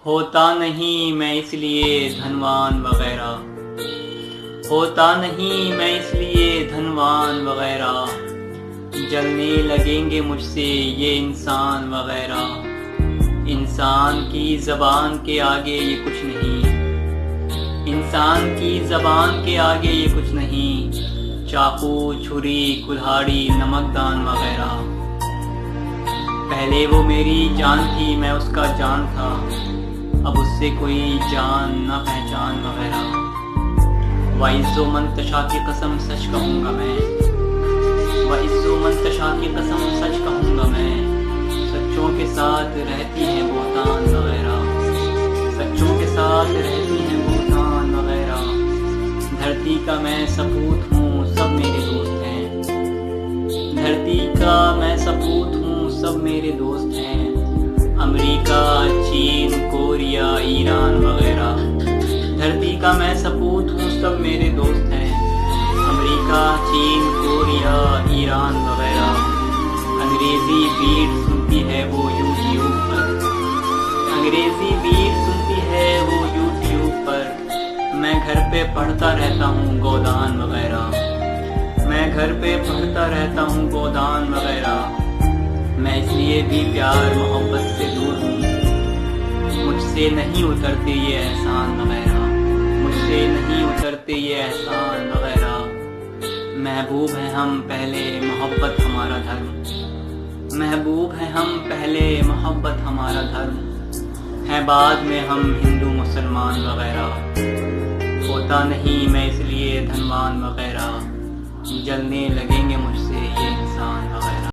ہوتا نہیں میں اس لیے دھنوان وغیرہ، ہوتا نہیں میں اس لیے دھنوان وغیرہ، جلنے لگیں گے مجھ سے یہ انسان وغیرہ۔ انسان کی زبان کے آگے یہ کچھ نہیں، انسان کی زبان کے آگے یہ کچھ نہیں، چاقو، چھری، کلہاڑی، نمکدان وغیرہ۔ پہلے وہ میری جان تھی، میں اس کا جان تھا، اب اس سے کوئی جان نہ پہچان وغیرہ۔ وَعِزُّ مَنْتَشَا کی قسم سچ کہوں گا میں، وَعِزُّ مَنْتَشَا کی قسم سچ کہوں گا میں، سچوں کے ساتھ رہتی ہیں بہتان وغیرہ، سچوں کے ساتھ رہتی ہیں بہتان وغیرہ۔ دھرتی کا میں سپوت ہوں، سب میرے دوست ہیں، دھرتی کا میں سپوت ہوں، سب میرے دوست ہیں۔ امریکہ، چین، کوریا، ایران وغیرہ، دھرتی کا میں سپوت ہوں، سب میرے دوست ہیں۔ امریکہ، چین، کوریا، ایران وغیرہ۔ انگریزی بیٹ سنتی ہے وہ یوٹیوب پر، انگریزی بیٹ سنتی ہے وہ یوٹیوب پر۔ میں گھر پہ پڑھتا رہتا ہوں گودان وغیرہ، میں گھر پہ پڑھتا رہتا ہوں گودان وغیرہ۔ میں اس لیے بھی پیار محبت سے دور ہوں، مجھ سے نہیں اترتے یہ احسان وغیرہ، مجھ سے نہیں اترتے یہ احسان وغیرہ۔ محبوب ہیں ہم پہلے محبت ہمارا دھرم، محبوب ہیں ہم پہلے محبت ہمارا دھرم، ہے بعد میں ہم ہندو مسلمان وغیرہ۔ ہوتا نہیں میں اس لیے دھنوان وغیرہ، جلنے لگیں گے مجھ سے یہ انسان وغیرہ۔